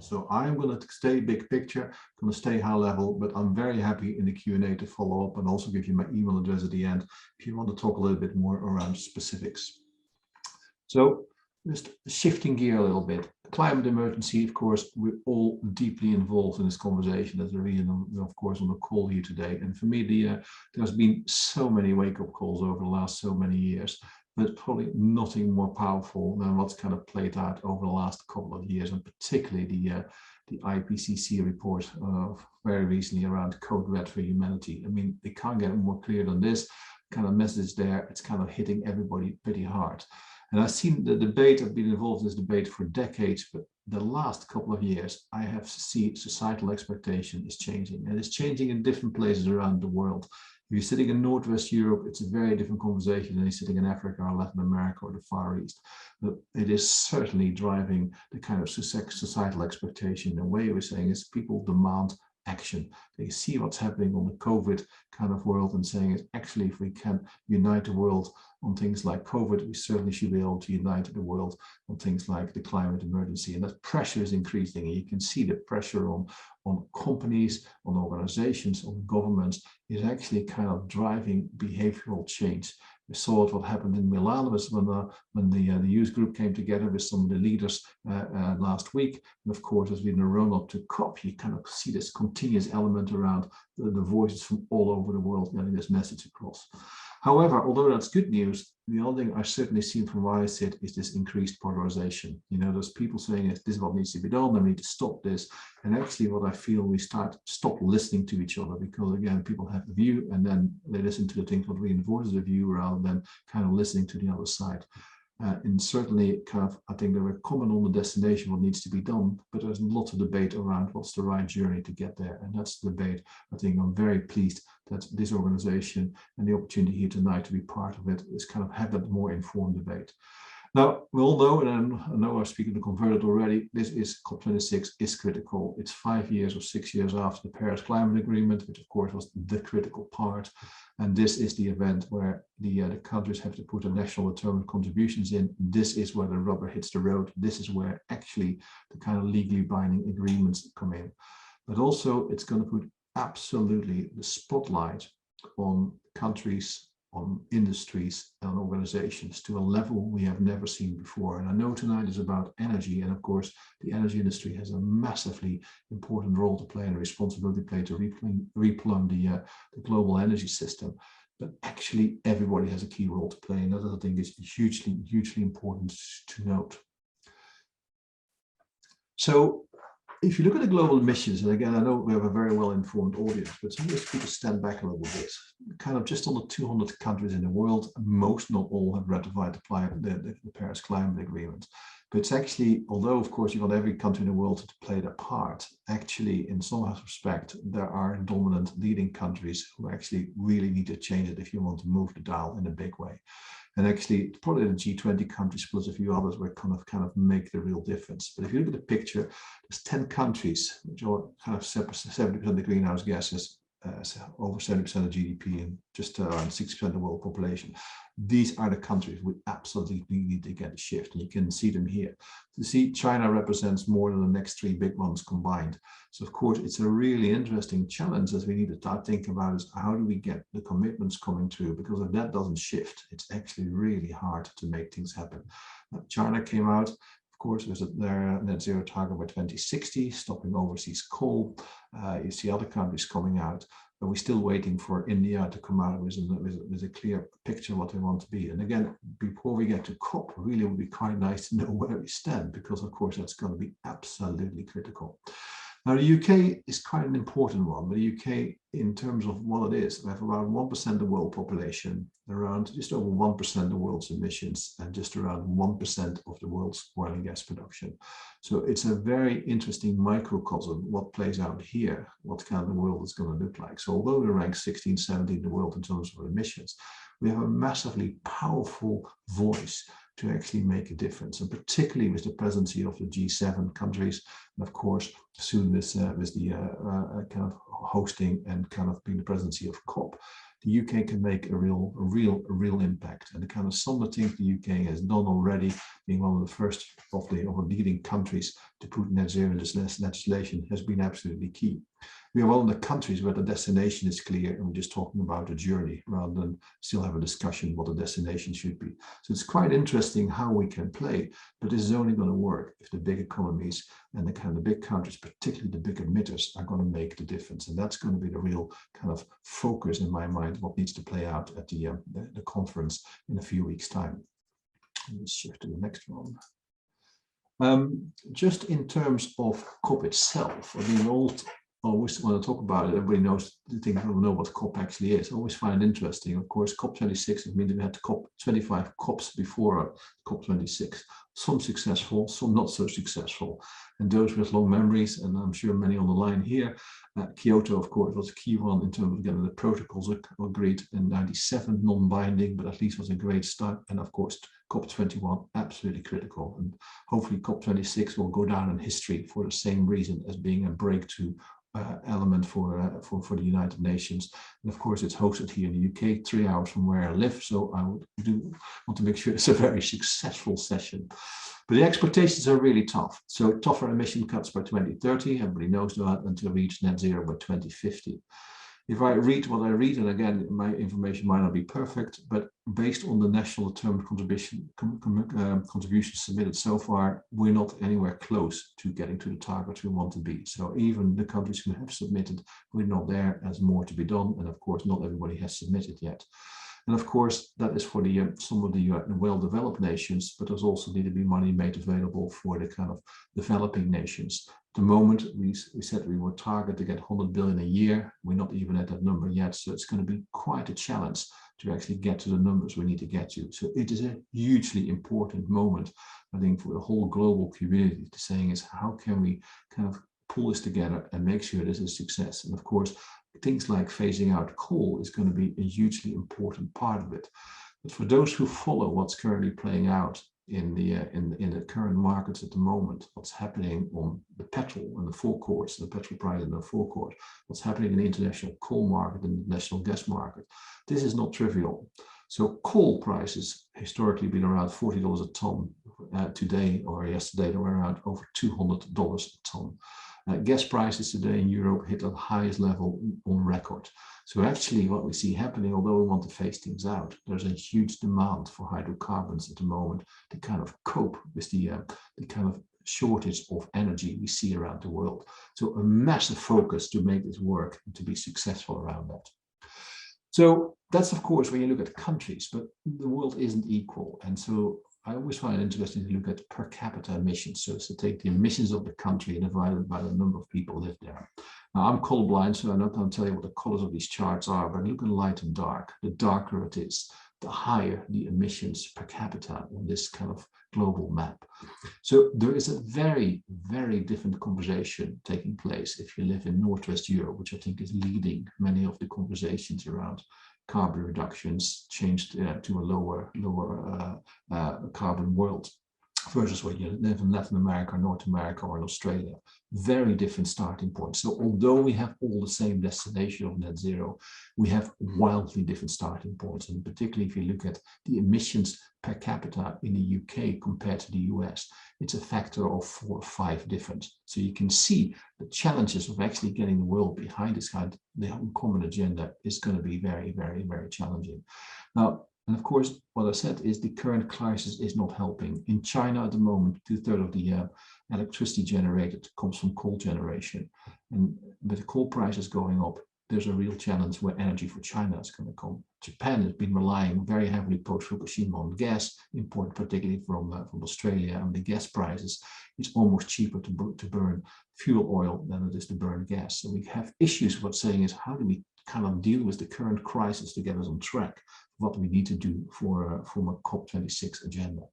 So I'm going to stay big picture, going to stay high level, but I'm very happy in the Q&A to follow up and also give you my email address at the end if you want to talk a little bit more around specifics. So just shifting gear a little bit. Climate emergency, of course, we're all deeply involved in this conversation. That's the reason, of course, on the call here today. And for me, there's been so many wake-up calls over the last so many years. But probably nothing more powerful than what's kind of played out over the last couple of years, and particularly the IPCC report very recently around Code Red for Humanity. I mean, they can't get more clear than this kind of message there. It's kind of hitting everybody pretty hard. And I've seen the debate, I've been involved in this debate for decades, but the last couple of years, I have seen societal expectation is changing, and it's changing in different places around the world. If you're sitting in Northwest Europe, it's a very different conversation than you're sitting in Africa or Latin America or the Far East. But it is certainly driving the kind of societal expectation. The way we're saying is people demand action. They see what's happening on the COVID kind of world and saying is actually if we can unite the world on things like COVID, we certainly should be able to unite the world on things like the climate emergency. And that pressure is increasing. And you can see the pressure on companies, on organizations, on governments is actually kind of driving behavioral change. We saw what happened in Milan when the youth group came together with some of the leaders last week. And of course, as we in the run-up to COP, you kind of see this continuous element around the voices from all over the world getting this message across. However, although that's good news, the other thing I've certainly seen from where I sit is this increased polarization. You know, there's people saying this is what needs to be done, and we need to stop this. And actually what I feel we stop listening to each other, because again, people have a view and then they listen to the things that reinforces the view rather than kind of listening to the other side. And certainly kind of, I think there are common on the destination what needs to be done, but there's lots of debate around what's the right journey to get there. And that's the debate. I think I'm very pleased that this organization and the opportunity here tonight to be part of it is kind of have that more informed debate. Now, we all know, and I know I'm speaking to converted already, this is COP26 is critical. It's 5 years or 6 years after the Paris Climate Agreement, which of course was the critical part. And this is the event where the countries have to put their national determined contributions in. This is where the rubber hits the road. This is where actually the kind of legally binding agreements come in. But also it's going to put absolutely the spotlight on countries, on industries and organizations to a level we have never seen before. And I know tonight is about energy, and of course the energy industry has a massively important role to play and a responsibility to play to replumb the global energy system. But actually everybody has a key role to play, and that I think is hugely important to note. So if you look at the global emissions, and again, I know we have a very well-informed audience, but sometimes people stand back a little bit. Kind of just on the 200 countries in the world, most, not all, have ratified the Paris Climate Agreement. But it's actually, although of course you want every country in the world to play their part, actually in some respect, there are dominant leading countries who actually really need to change it if you want to move the dial in a big way. And actually, probably the G20 countries plus a few others will kind of make the real difference. But if you look at the picture, there's 10 countries which are kind of 70% of the greenhouse gases, over 70% of GDP, and just around 60% of the world population. These are the countries we absolutely need to get a shift, and you can see them here. You see, China represents more than the next 3 big ones combined. So of course, it's a really interesting challenge as we need to start thinking about is how do we get the commitments coming through? Because if that doesn't shift, it's actually really hard to make things happen. China came out, of course, with their net zero target by 2060, stopping overseas coal. You see other countries coming out, but we're still waiting for India to come out with a clear picture of what they want to be. And again, before we get to COP, really would be quite nice to know where we stand, because of course that's going to be absolutely critical. Now, the UK is quite an important one, but the UK, in terms of what it is, we have around 1% of the world population, around just over 1% of the world's emissions, and just around 1% of the world's oil and gas production. So it's a very interesting microcosm, what plays out here, what kind of the world is going to look like. So although we rank 16, 17 in the world in terms of emissions, we have a massively powerful voice to actually make a difference, and particularly with the presidency of the G7 countries, and of course soon with the kind of hosting and kind of being the presidency of COP, the UK can make a real impact. And the kind of some of the things the UK has done already, being one of the first of the leading countries to put net zero in this legislation, has been absolutely key. We are one of the countries where the destination is clear, and we're just talking about a journey rather than still have a discussion what the destination should be. So it's quite interesting how we can play, but this is only going to work if the big economies and the kind of big countries, particularly the big emitters, are going to make the difference. And that's going to be the real kind of focus in my mind, what needs to play out at the conference in a few weeks' time. Let's shift to the next one. Just in terms of COP itself, I mean, always when I talk about it, everybody knows, will know what COP actually is. I always find it interesting. Of course, COP26, it means we had COP 25 COPs before COP26. Some successful, some not so successful. And those with long memories, and I'm sure many on the line here, Kyoto, of course, was a key one in terms of getting the protocols agreed in '97, non-binding, but at least was a great start. And of course, COP21, absolutely critical. And hopefully COP26 will go down in history for the same reason as being a breakthrough element for the United Nations. And of course, it's hosted here in the UK, 3 hours from where I live. So I do want to make sure it's a very successful session. But the expectations are really tough. So tougher emission cuts by 2030, everybody knows that, and to reach net zero by 2050. If I read what I read, and again, my information might not be perfect, but based on the national determined contributions submitted so far, we're not anywhere close to getting to the targets we want to be. So even the countries who have submitted, we're not there, as more to be done. And of course, not everybody has submitted yet. And of course, that is for the some of the well-developed nations, but there's also need to be money made available for the kind of developing nations. At the moment, we said we would target to get 100 billion a year. We're not even at that number yet, so it's going to be quite a challenge to actually get to the numbers we need to get to. So it is a hugely important moment, I think, for the whole global community to saying is how can we kind of pull this together and make sure this is a success. And of course, things like phasing out coal is going to be a hugely important part of it. But for those who follow what's currently playing out in the current markets at the moment, what's happening on the petrol and the forecourts, the petrol price in the forecourt, what's happening in the international coal market and the national gas market, this is not trivial. So coal prices historically been around $40 a ton. Today or yesterday they were around over $200 a ton. Gas prices today in Europe hit the highest level on record. So actually what we see happening, although we want to phase things out, there's a huge demand for hydrocarbons at the moment to kind of cope with the kind of shortage of energy we see around the world. So a massive focus to make this work and to be successful around that. So that's of course when you look at countries, but the world isn't equal. And so I always find it interesting to look at per capita emissions. So it's to take the emissions of the country and divide it by the number of people who live there. Now I'm colorblind, so I'm not going to tell you what the colors of these charts are, but look at light and dark. The darker it is, the higher the emissions per capita on this kind of global map. So there is a very, very different conversation taking place if you live in Northwest Europe, which I think is leading many of the conversations around carbon reductions, changed to a lower carbon world, versus when you live in Latin America, North America, or in Australia. Very different starting points. So although we have all the same destination of net zero, we have wildly different starting points. And particularly if you look at the emissions per capita in the UK compared to the US, it's a factor of 4 or 5 different. So you can see the challenges of actually getting the world behind this kind of the common agenda is going to be very, very, very challenging. Now, and of course, what I said is the current crisis is not helping. In China at the moment, 2/3 of the electricity generated comes from coal generation. And with the coal prices going up, there's a real challenge where energy for China is going to come. Japan has been relying very heavily post-Fukushima on gas, imported particularly from Australia, and the gas prices, it's almost cheaper to burn fuel oil than it is to burn gas. So we have issues. What's saying is, how do we kind of deal with the current crisis to get us on track, what we need to do for a COP26 agenda.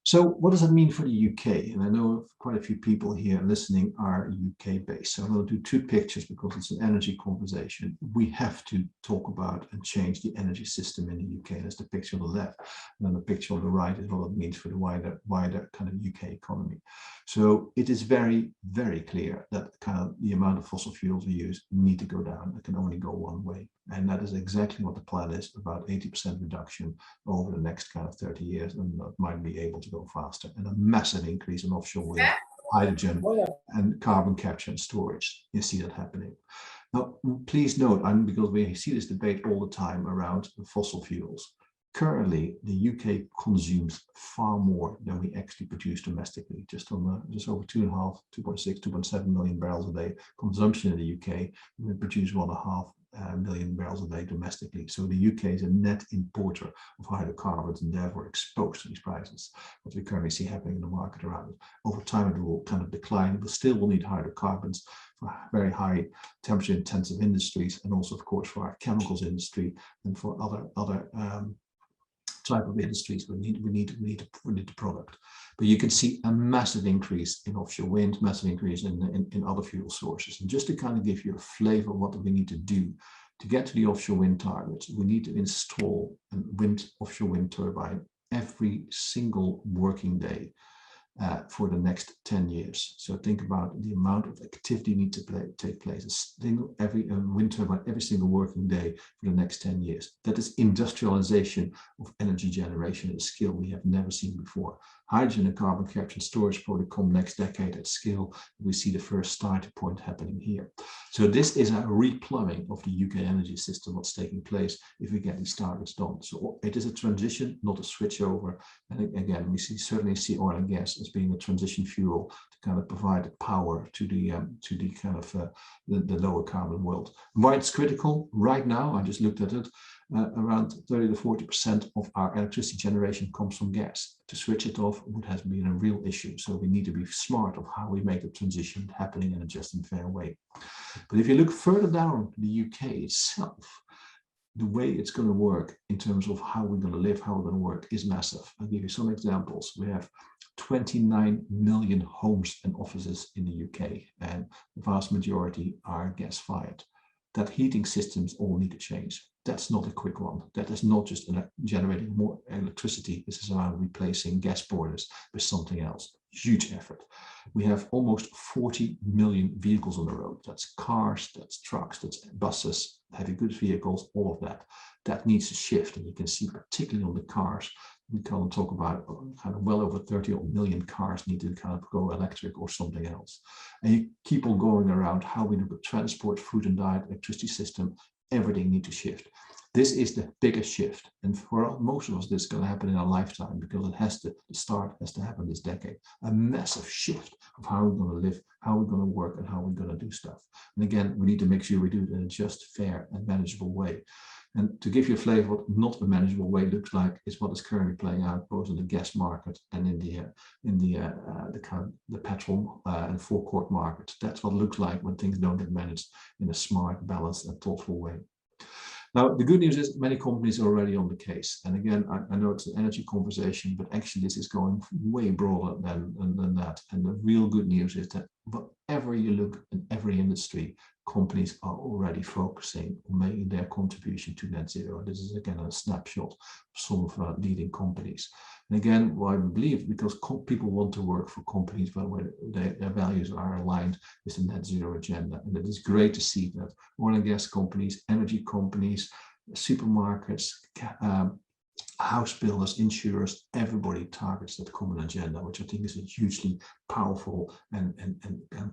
So what does that mean for the UK? And I know quite a few people here listening are UK based. So I'm going to do two pictures because it's an energy conversation. We have to talk about and change the energy system in the UK. That's the picture on the left. And then the picture on the right is what it means for the wider kind of UK economy. So it is very, very clear that kind of the amount of fossil fuels we use need to go down. It can only go one way. And that is exactly what the plan is, about 80% reduction over the next kind of 30 years, and that might be able to go faster, and a massive increase in offshore wind, hydrogen, and carbon capture and storage. You see that happening. Now, please note, because we see this debate all the time around fossil fuels, currently the UK consumes far more than we actually produce domestically. Just over 2.5, 2.6, 2.7 million barrels a day consumption in the UK. We produce 1.5 million barrels a day domestically. So the UK is a net importer of hydrocarbons and therefore exposed to these prices, what we currently see happening in the market around it. Over time, it will kind of decline, but still will need hydrocarbons for very high temperature intensive industries, and also, of course, for our chemicals industry and for other type of industries. We need the product. But you can see a massive increase in offshore wind, massive increase in other fuel sources. And just to kind of give you a flavor of what we need to do to get to the offshore wind targets, we need to install an offshore wind turbine every single working day for the next 10 years. So think about the amount of activity need to take place. Every wind turbine every single working day for the next 10 years. That is industrialization of energy generation at a scale we have never seen before. Hydrogen and carbon capture and storage probably come next decade at scale. We see the first starting point happening here. So this is a replumbing of the UK energy system, what's taking place if we get these targets done. So it is a transition, not a switch over. And again, we certainly see oil and gas as being a transition fuel to kind of provide power to the kind of the lower carbon world. Why it's critical right now, I just looked at it, around 30 to 40% of our electricity generation comes from gas. To switch it off would have been a real issue. So we need to be smart of how we make the transition happening in a just and fair way. But if you look further down the UK itself, the way it's going to work in terms of how we're going to live, how we're going to work is massive. I'll give you some examples. We have 29 million homes and offices in the UK, and the vast majority are gas-fired. That heating systems all need to change. That's not a quick one. That is not just generating more electricity. This is around replacing gas boilers with something else. Huge effort. We have almost 40 million vehicles on the road. That's cars, that's trucks, that's buses, heavy goods vehicles, all of that. That needs to shift. And you can see particularly on the cars, we can talk about kind of well over 30 million cars need to kind of go electric or something else. And you keep on going around how we look at transport, food and diet, electricity system, everything needs to shift. This is the biggest shift. And for most of us, this is going to happen in our lifetime because it has to, the start has to happen this decade. A massive shift of how we're going to live, how we're going to work, and how we're going to do stuff. And again, we need to make sure we do it in a just, fair, and manageable way. And to give you a flavor of what not a manageable way looks like is what is currently playing out both in the gas market and in the petrol and forecourt market. That's what it looks like when things don't get managed in a smart, balanced, and thoughtful way. Now, the good news is many companies are already on the case. And again, I know it's an energy conversation, but actually this is going way broader than that. And the real good news is that whatever you look in every industry, companies are already focusing on making their contribution to net zero. This is again a snapshot of some of leading companies. And again, why we believe, because people want to work for companies where their values are aligned with the net zero agenda. And it is great to see that oil and gas companies, energy companies, supermarkets, house builders, insurers, everybody targets that common agenda, which I think is a hugely powerful and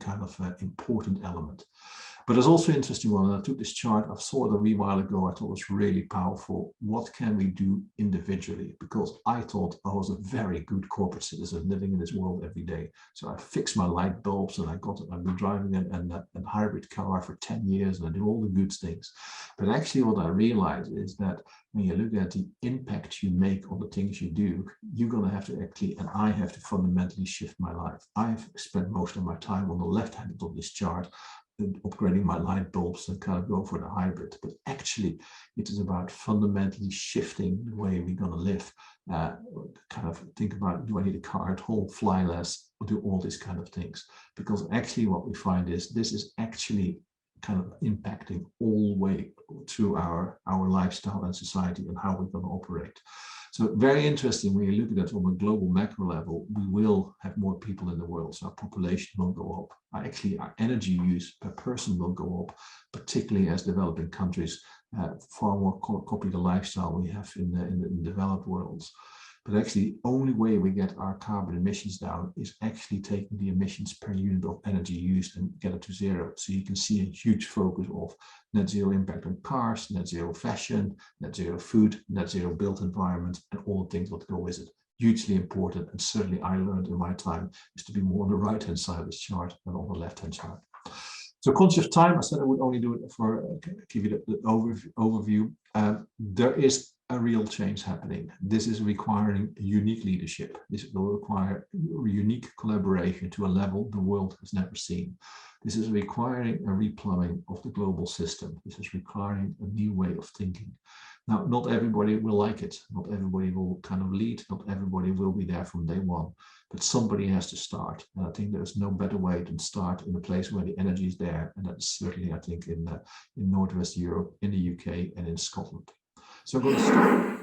kind of important element. But there's also an interesting one, and I took this chart, I saw it a wee while ago, I thought it was really powerful. What can we do individually? Because I thought I was a very good corporate citizen living in this world every day. So I fixed my light bulbs and I've been driving a hybrid car for 10 years and I do all the good things. But actually what I realized is that when you look at the impact you make on the things you do, you're going to have to actually, and I have to fundamentally shift my life. I've spent most of my time on the left hand of this chart upgrading my light bulbs and kind of go for the hybrid. But actually, it is about fundamentally shifting the way we're going to live. Kind of think about, do I need a car at home, fly less, or do all these kind of things? Because actually what we find is this is actually kind of impacting all the way through our lifestyle and society and how we're going to operate. So very interesting when you look at it on a global macro level, we will have more people in the world. So our population will go up. Actually, our energy use per person will go up, particularly as developing countries far more copy the lifestyle we have in the developed worlds. But actually, the only way we get our carbon emissions down is actually taking the emissions per unit of energy used and get it to zero. So you can see a huge focus of net zero impact on cars, net zero fashion, net zero food, net zero built environment, and all the things that go with it. Hugely important, and certainly I learned in my time is to be more on the right-hand side of this chart than on the left-hand side. So conscious of time, I said I would only do it for give you the overview. There is a real change happening. This is requiring unique leadership. This will require unique collaboration to a level the world has never seen. This is requiring a replumbing of the global system. This is requiring a new way of thinking. Now, not everybody will like it. Not everybody will kind of lead. Not everybody will be there from day one. But somebody has to start. And I think there's no better way than start in a place where the energy is there. And that's certainly, I think, in Northwest Europe, in the UK, and in Scotland. So I'm going to start.